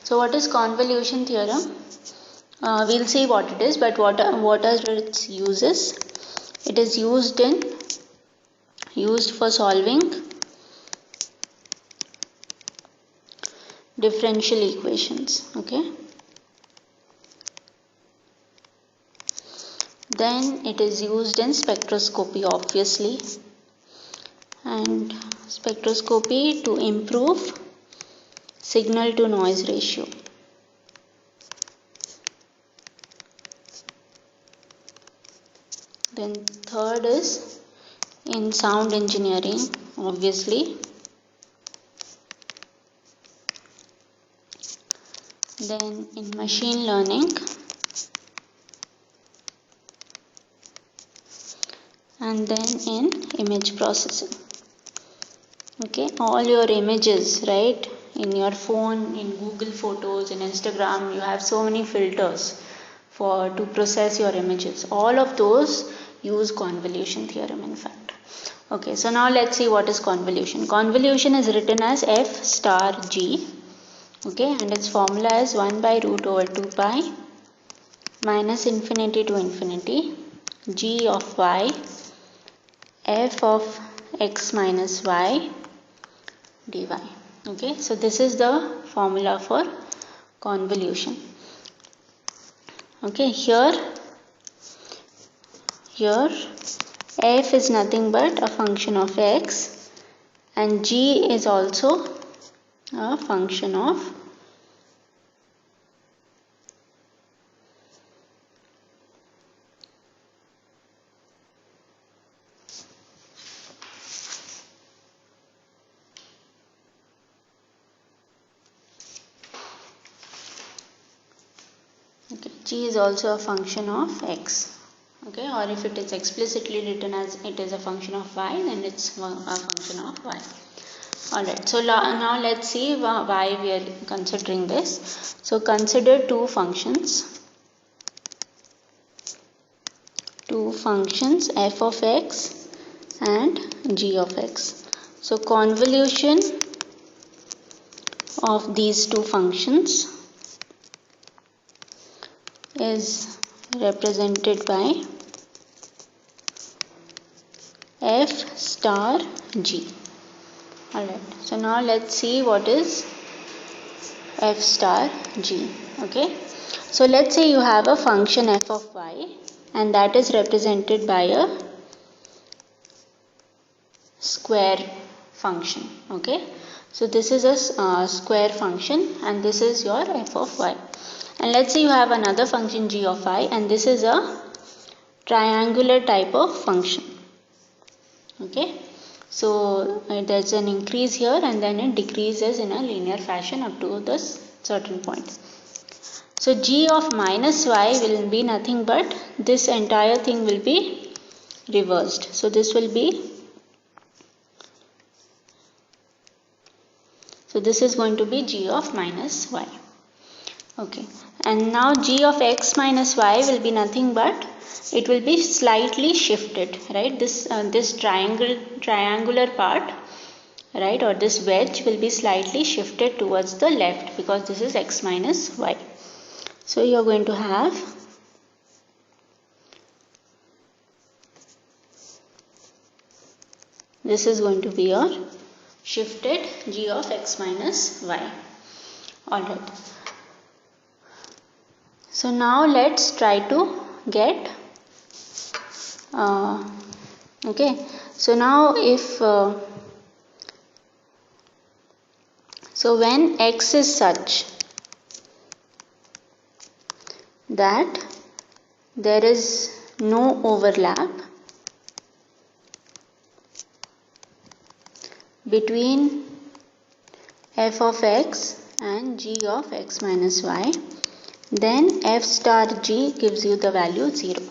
So what is convolution theorem? We'll see what it is, but what are its uses? It is used for solving differential equations. Okay. Then it is used in spectroscopy, obviously, and spectroscopy to improve signal to noise ratio. Then third is in sound engineering, obviously. Then in machine learning, and then in image processing. Okay, all your images, right, in your phone, in Google Photos, in Instagram, you have so many filters to process your images. All of those use convolution theorem, in fact. Okay, so now let's see what is convolution. Convolution is written as F star G. Okay, and its formula is 1 by root over 2 pi minus infinity to infinity G of y f of x minus y dy. Okay, so this is the formula for convolution. Okay, here f is nothing but a function of x and g is also a function of g is also a function of x. Okay, or if it is explicitly written as it is a function of y, then it's a function of y. Alright, so now let's see why we are considering this. So consider two functions f of x and g of x. So convolution of these two functions is represented by f star g. Alright, so now let's see what is f star g. Okay, so let's say you have a function f of y and that is represented by a square function. Okay, so this is a square function and this is your f of y. And let's say you have another function g of I and this is a triangular type of function. Okay, so there's an increase here and then it decreases in a linear fashion up to this certain point. So g of minus y will be nothing but this entire thing will be reversed. So this will be, so this is going to be g of minus y. Okay, and now g of x minus y will be nothing but it will be slightly shifted, right? This triangular part, right, or this wedge will be slightly shifted towards the left because this is x minus y. So you are going to have this is going to be your shifted g of x minus y. Alright. So now let's try to get okay. So now if so when x is such that there is no overlap between f of x and g of x minus y, then f star g gives you the value 0.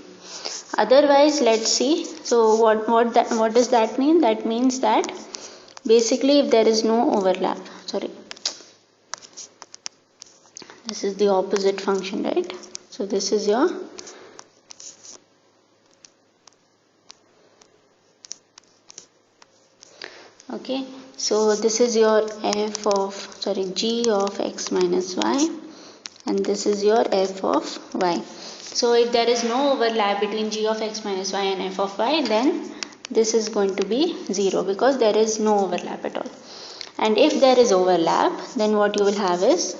Otherwise, let's see. So what does that mean? That means that basically if there is no overlap, sorry, this is the opposite function, right? So this is your okay. So this is your g of x minus y, and this is your f of y. So if there is no overlap between g of x minus y and f of y, then this is going to be 0 because there is no overlap at all. And if there is overlap, then what you will have is,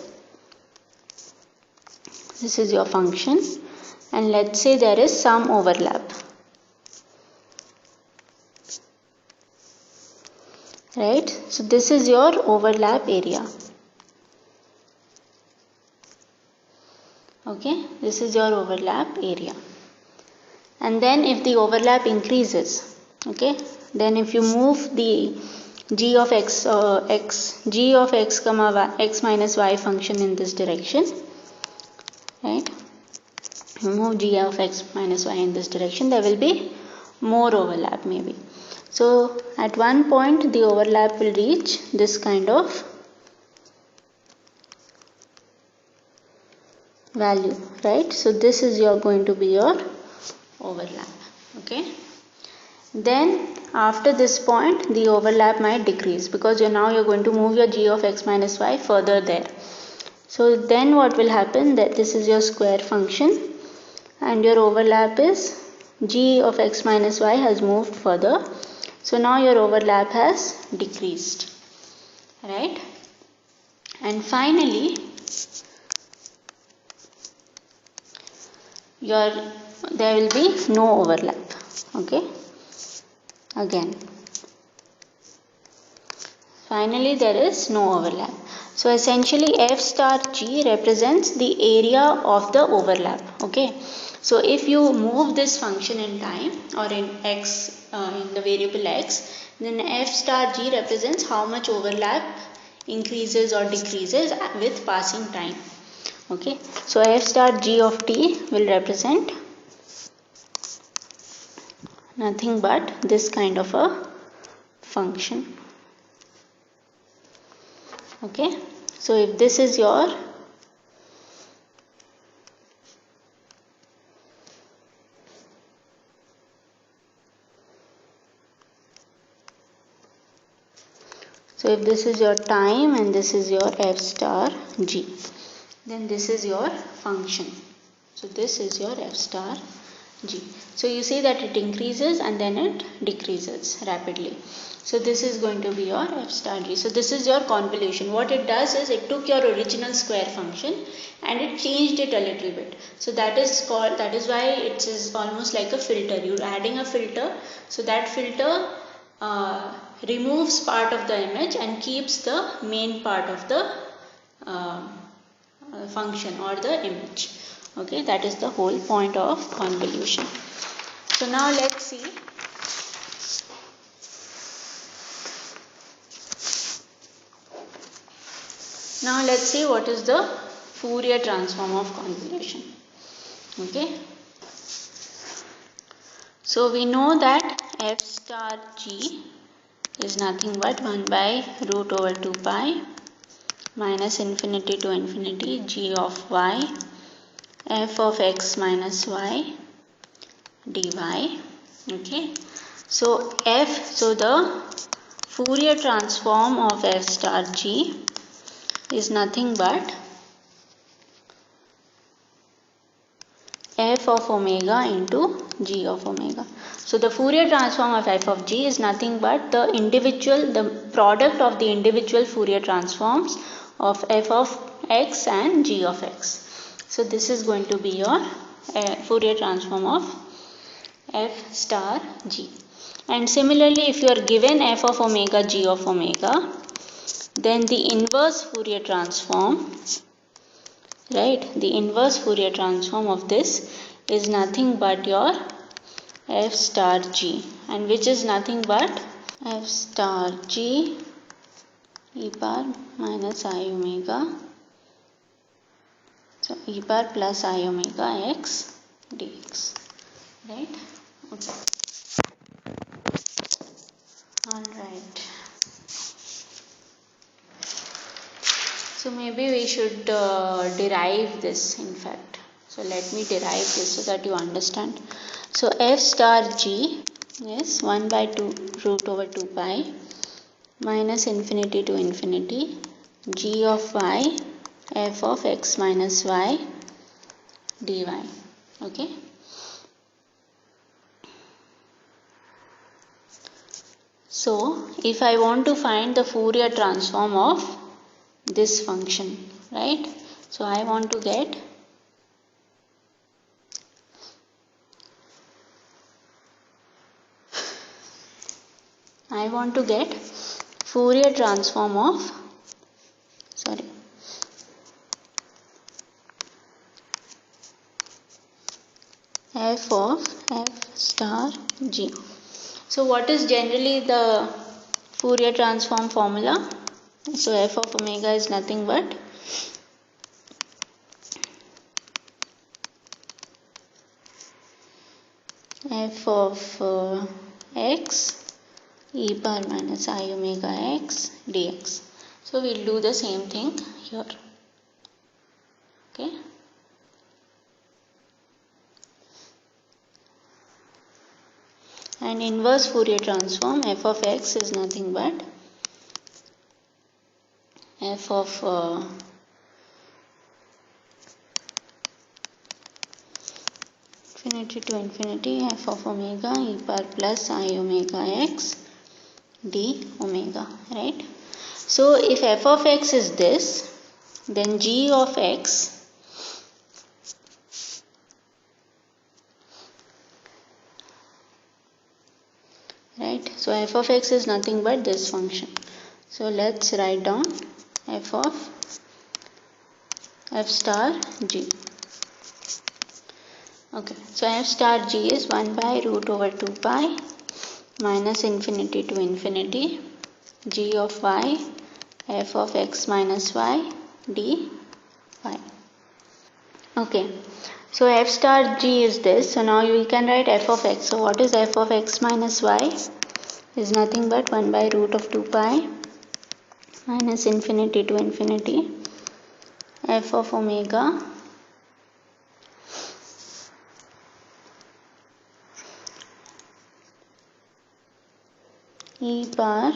this is your function, and let's say there is some overlap. Right? So this is your overlap area. Okay, this is your overlap area. And then if the overlap increases, okay, then if you move the g of x comma y, x minus y function in this direction, right, you move g of x minus y in this direction, there will be more overlap maybe. So at one point the overlap will reach this kind of value, right? So this is going to be your overlap. Okay. Then after this point the overlap might decrease because now you're going to move your g of x minus y further there. So then what will happen, that this is your square function and your overlap is g of x minus y has moved further. So now your overlap has decreased, right? And finally there will be no overlap. Okay, again finally there is no overlap. So essentially f star g represents the area of the overlap. Okay, so if you move this function in time or in x, in the variable x, then f star g represents how much overlap increases or decreases with passing time. Okay, so f star g of t will represent nothing but this kind of a function. Okay, so if this is your time and this is your f star g, then this is your function. So this is your f star g. So you see that it increases and then it decreases rapidly. So this is going to be your f star g. So this is your convolution. What it does is it took your original square function and it changed it a little bit. So that is why it is almost like a filter. You're adding a filter. So that filter removes part of the image and keeps the main part of the function or the image. Okay, that is the whole point of convolution. So now let's see. Now let's see what is the Fourier transform of convolution. Okay. So we know that f star g is nothing but 1 by root over 2 pi minus infinity to infinity g of y f of x minus y dy. Okay. So the Fourier transform of f star g is nothing but f of omega into g of omega. So the Fourier transform of f of g is nothing but the product of the individual Fourier transforms of f of x and g of x. So this is going to be your Fourier transform of f star g. And similarly, if you are given f of omega g of omega, then the inverse Fourier transform, right, the inverse Fourier transform of this is nothing but your f star g, and which is nothing but f star g e power minus I omega, so e power plus I omega x dx, right? Okay. Alright. So maybe we should derive this, in fact. So let me derive this so that you understand. So f star g is 1 by 2 root over 2 pi minus infinity to infinity g of y f of x minus y dy. Okay. So if I want to find the Fourier transform of this function, right? So I want to get Fourier transform of f of f star g. So what is generally the Fourier transform formula? So f of omega is nothing but f of x e power minus I omega x dx. So we'll do the same thing here. Okay. And inverse Fourier transform f of x is nothing but f of infinity to infinity f of omega e power plus I omega x d omega, right? So if f of x is this, then g of x right? So f of x is nothing but this function. So let's write down f of f star g. Okay, so f star g is 1 by root over 2 pi minus infinity to infinity g of y f of x minus y d y. Okay, so f star g is this. So now we can write f of x. So what is f of x minus y? Is nothing but 1 by root of 2 pi minus infinity to infinity f of omega e power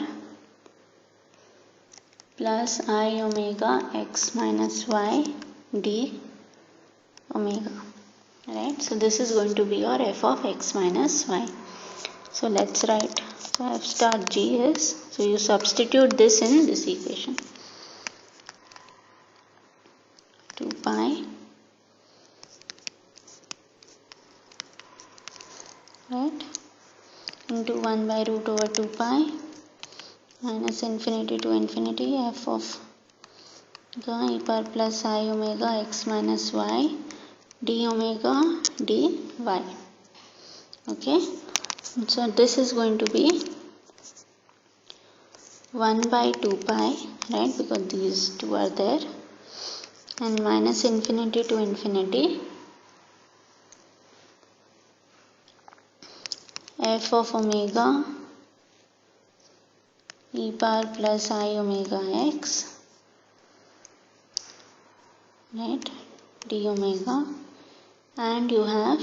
plus I omega x minus y d omega, right? So this is going to be your f of x minus y. So let's write. So f star g is, so you substitute this in this equation, 2 pi right into 1 by root over 2 pi minus infinity to infinity f of e power plus I omega x minus y d omega dy. Okay, so this is going to be 1 by 2 pi, right, because these two are there, and minus infinity to infinity f of omega e power plus I omega x, right, d omega, and you have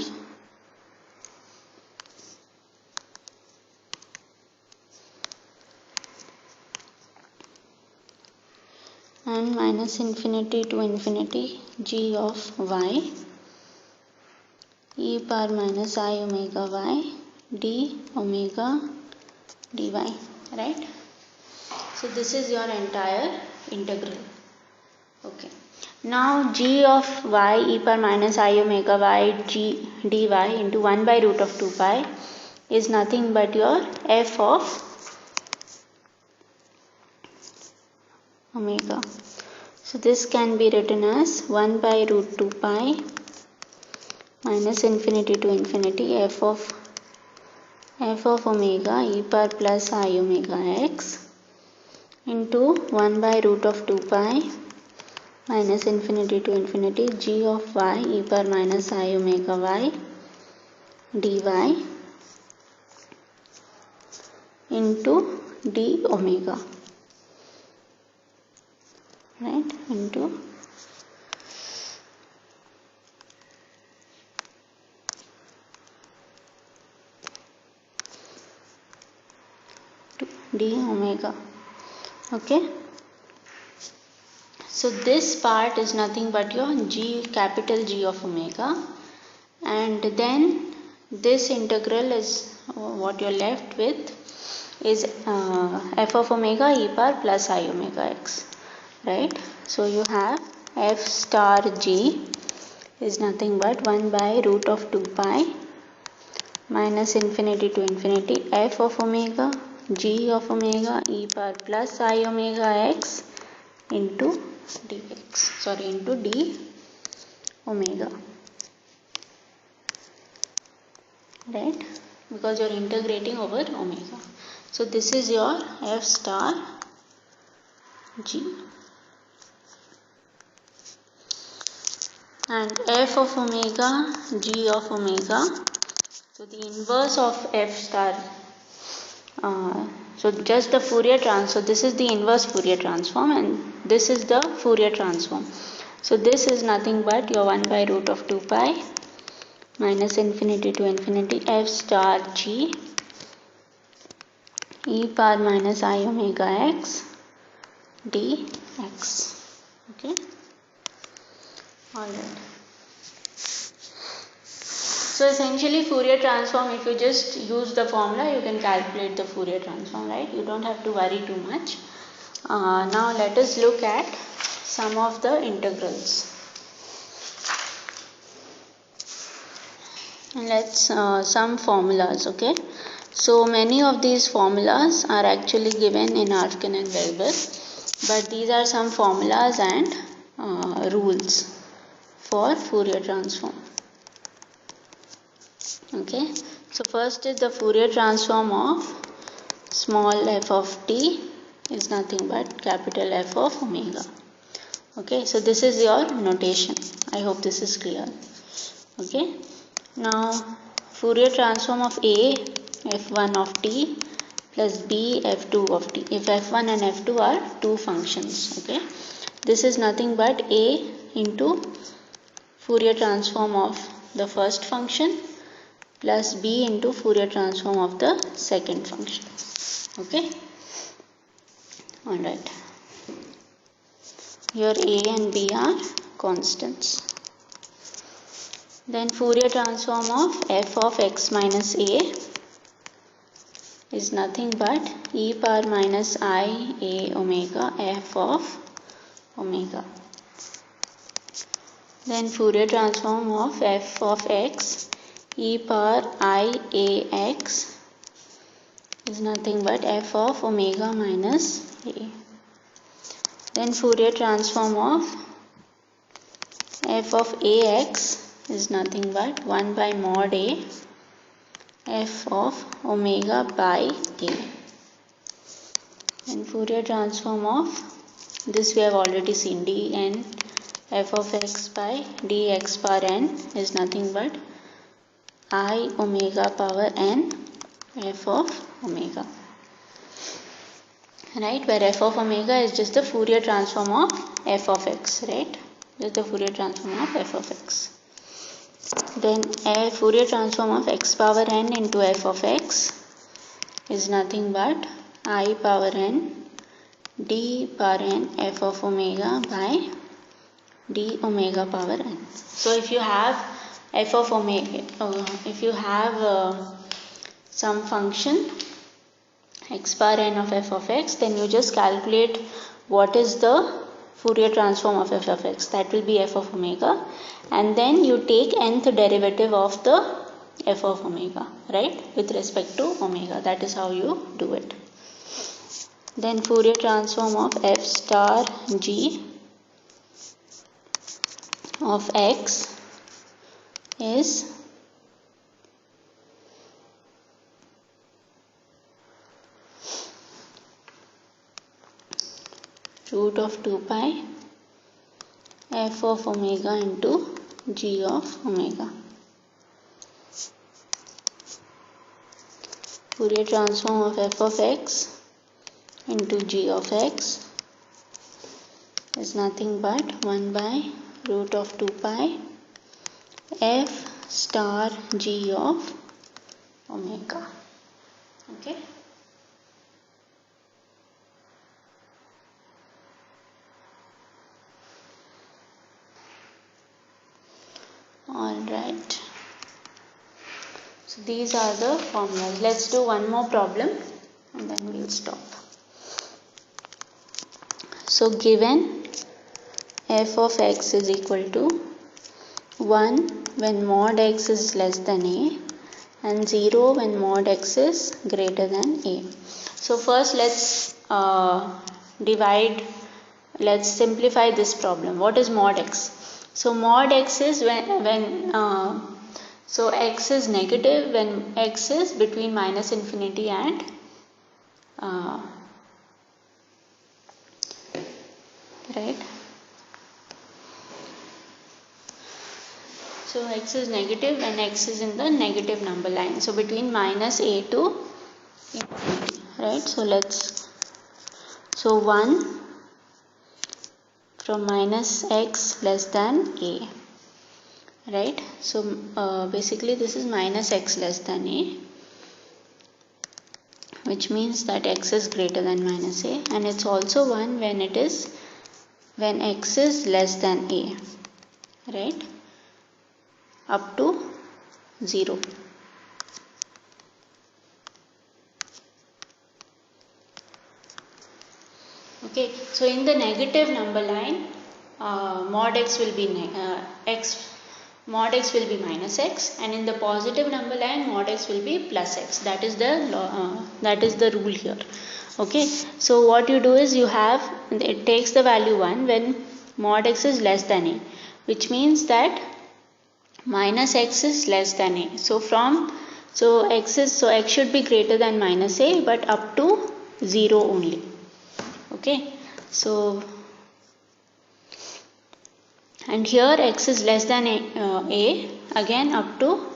and minus infinity to infinity g of y e power minus I omega y d omega dy, right? So this is your entire integral. Okay. Now g of y e power minus I omega y g dy into 1 by root of 2 pi is nothing but your f of omega. So this can be written as 1 by root 2 pi minus infinity to infinity f of omega e power plus I omega x into 1 by root of 2 pi minus infinity to infinity g of y e power minus I omega y dy into d omega, right, into d omega. Okay, so this part is nothing but your capital G of omega, and then this integral is what you're left with is f of omega e power plus I omega x, right? So you have f star g is nothing but 1 by root of 2 pi minus infinity to infinity f of omega g of omega e power plus I omega x into d omega, right? Because you're integrating over omega. So this is your f star g, and f of omega g of omega. So the inverse of f star, so just the Fourier transform. So this is the inverse Fourier transform and this is the Fourier transform. So this is nothing but your 1 by root of 2 pi minus infinity to infinity f star g e power minus I omega x dx. Okay, alright. So essentially Fourier transform, if you just use the formula, you can calculate the Fourier transform, right? You don't have to worry too much. Now let us look at some of the integrals. Let's some formulas, okay? So many of these formulas are actually given in Rifkin and Weber, but these are some formulas and rules for Fourier transform. Okay, so first is the Fourier transform of small f of t is nothing but capital F of omega. Okay, so this is your notation. I hope this is clear. Okay, now Fourier transform of A f1 of t plus B f2 of t. If f1 and f2 are two functions, okay, this is nothing but A into Fourier transform of the first function plus B into Fourier transform of the second function. Okay, alright. Here A and B are constants. Then Fourier transform of f of x minus a is nothing but e power minus I a omega f of omega. Then Fourier transform of f of x e power I a x is nothing but f of omega minus a. Then Fourier transform of f of ax is nothing but 1 by mod a f of omega by a. And Fourier transform of this we have already seen, dn f of x by dx power n is nothing but I omega power n f of omega, right, where f of omega is just the Fourier transform of f of x, right, just the Fourier transform of f of x. Then a Fourier transform of x power n into f of x is nothing but I power n d power n f of omega by d omega power n. So if you have f of omega, if you have some function x power n of f of x, then you just calculate what is the Fourier transform of f of x, that will be f of omega, and then you take nth derivative of the f of omega, right, with respect to omega. That is how you do it. Then Fourier transform of f star g of x is root of 2 pi f of omega into g of omega. Fourier transform of f of x into g of x is nothing but 1 by root of 2 pi f star g of omega. Okay. Alright, so these are the formulas. Let's do one more problem and then we'll stop. So given f of x is equal to 1 when mod x is less than a and 0 when mod x is greater than a. So first let's simplify this problem. What is mod x? So mod x is so x is negative when x is between minus infinity and right. So x is negative when x is in the negative number line. So between minus a to infinity, right? So 1 from minus x less than a, right? So basically this is minus x less than a, which means that x is greater than minus a, and it's also 1 when x is less than a, right? Up to 0. Okay, so in the negative number line, mod x will be minus x, and in the positive number line, mod x will be plus x. That is the rule here. Okay, so what you do is it takes the value 1 when mod x is less than a, which means that minus x is less than a. So x should be greater than minus a, but up to 0 only. Okay, so and here x is less than a again up to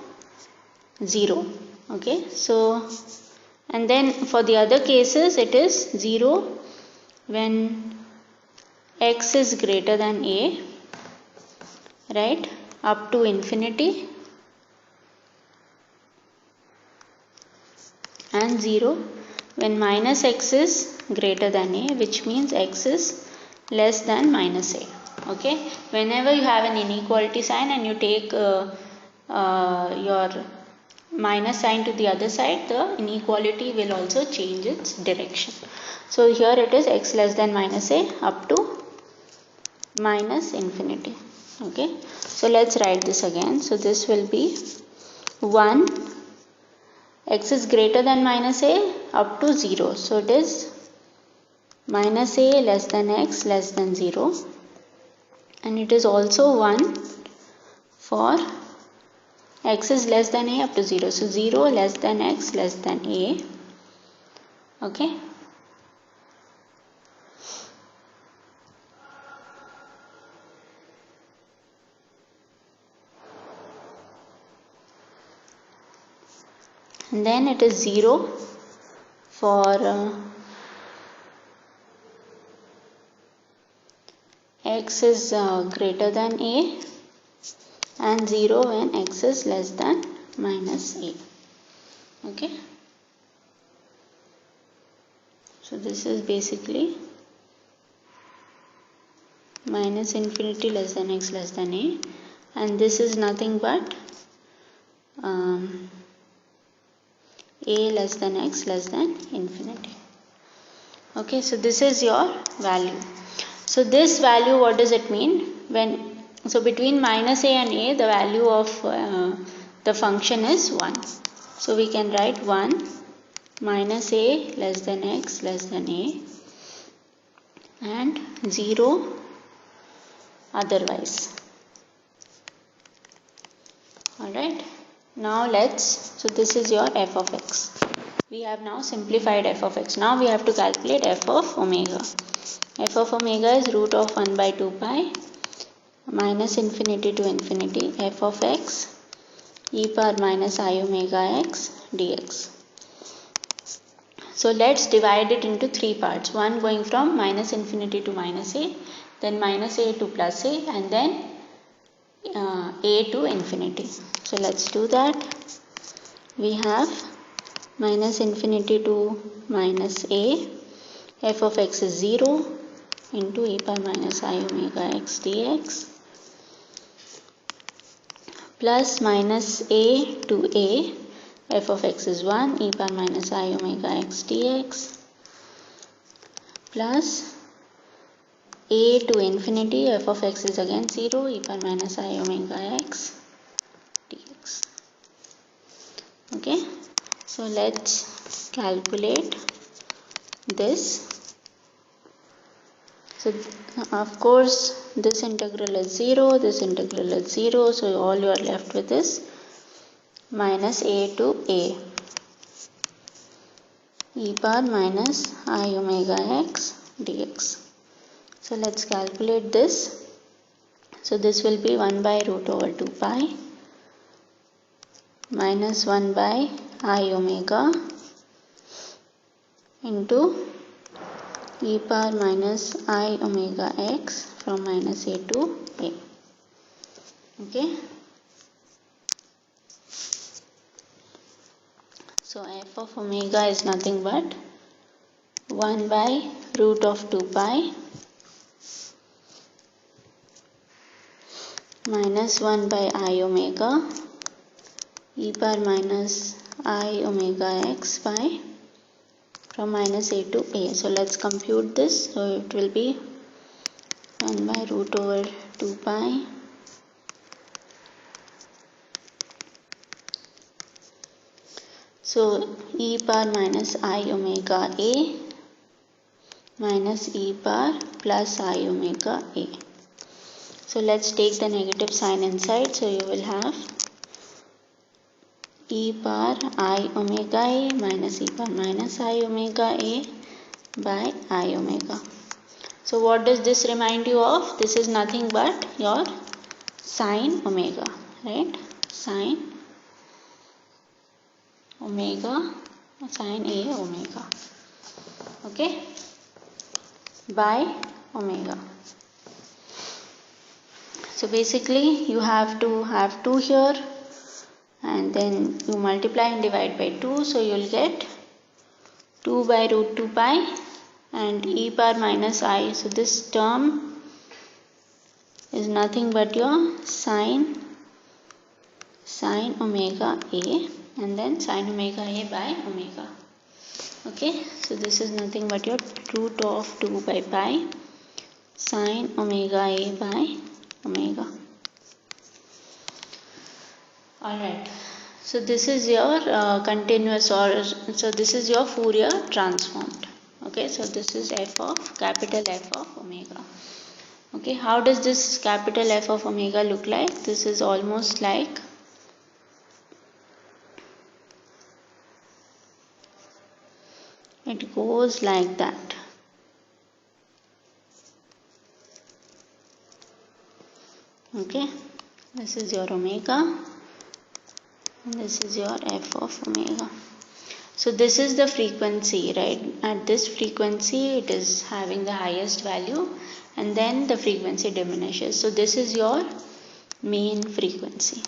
0. Okay, so and then for the other cases it is 0 when x is greater than a, right, up to infinity, and 0 when minus x is greater than a, which means x is less than minus a. Okay, whenever you have an inequality sign and you take your minus sign to the other side, the inequality will also change its direction. So here it is x less than minus a up to minus infinity. Okay, so let's write this again. So this will be 1 x is greater than minus a up to 0. So it is minus a less than x less than 0, and it is also 1 for x is less than a up to 0. So 0 less than x less than a. Okay. And then it is 0 for x is greater than a, and 0 when x is less than minus a. Okay, so this is basically minus infinity less than x less than a, and this is nothing but a less than x less than infinity. Okay, so this is your value. So this value, what does it mean? So between minus a and a, the value of the function is 1. So we can write 1 minus a less than x less than a, and 0 otherwise. Alright, now so this is your f of x. We have now simplified f of x. Now we have to calculate f of omega. F of omega is root of 1 by 2 pi minus infinity to infinity f of x e power minus I omega x dx. So let's divide it into 3 parts. One going from minus infinity to minus a, then minus a to plus a, and then a to infinity. So let's do that. We have minus infinity to minus a, f of x is 0 into e power minus I omega x dx, plus minus a to a, f of x is 1, e power minus I omega x dx, plus a to infinity, f of x is again 0, e power minus I omega x dx. Okay, so let's calculate this. So of course this integral is 0, this integral is 0, so all you are left with is minus a to a, e power minus I omega x dx. So let's calculate this. So this will be 1 by root over 2 pi minus 1 by I omega into e power minus I omega x from minus a to a. Okay. So f of omega is nothing but 1 by root of 2 pi minus 1 by I omega e power minus I omega x by from minus a to a. So let's compute this. So it will be 1 by root over 2 pi so e power minus I omega a minus e power plus I omega a. So let's take the negative sign inside. So you will have e power I omega a minus e power minus I omega a by I omega. So what does this remind you of? This is nothing but your sine omega, right? Sine omega, sine a omega, okay, by omega. So basically you have to have 2 here and then you multiply and divide by 2, so you will get 2 by root 2 pi and e power minus I. So this term is nothing but your sine omega a and then sine omega a by omega. Okay, so this is nothing but your root of 2 by pi sine omega a by omega. Alright, so this is your continuous, or so this is your Fourier transformed. Okay, so this is capital F of omega. Okay, how does this capital F of omega look like? This is almost like it goes like that. Okay, this is your omega and this is your f of omega. So this is the frequency, right? At this frequency it is having the highest value and then the frequency diminishes. So this is your mean frequency.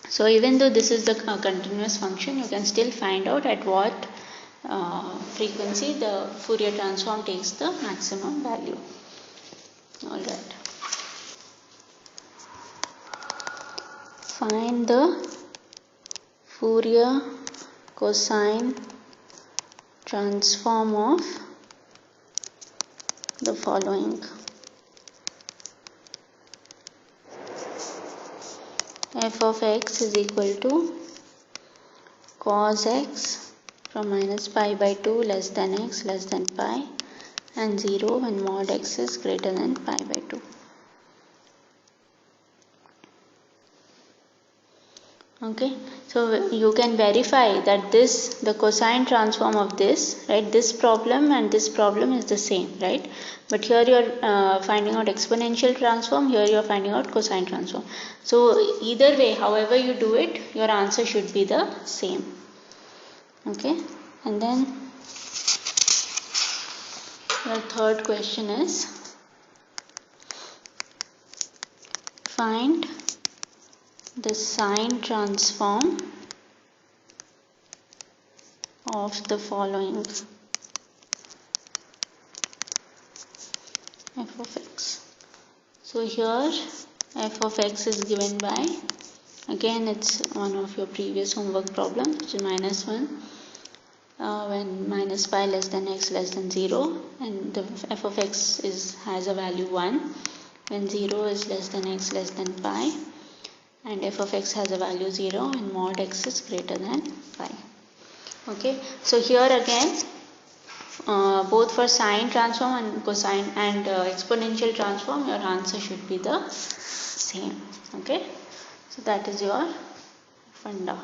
So even though this is the continuous function, you can still find out at what frequency the Fourier transform takes the maximum value. Alright. Find the Fourier cosine transform of the following. F of x is equal to cos x from minus pi by 2 less than x less than pi and 0 when mod x is greater than pi by 2. Okay, so you can verify that the cosine transform of this, right, this problem and this problem is the same, right, but here you are finding out exponential transform, here you are finding out cosine transform. So either way, however you do it, your answer should be the same. Okay, and then your third question is find the sine transform of the following. F of x. So So here f of x is given by, again it's one of your previous homework problems, which is -1 when minus pi less than x less than 0, and the f of x has a value 1 when 0 is less than x less than pi, and f of x has a value 0 when mod x is greater than pi. Okay, so here again both for sine transform and cosine and exponential transform, your answer should be the same. Okay, so that is your funda.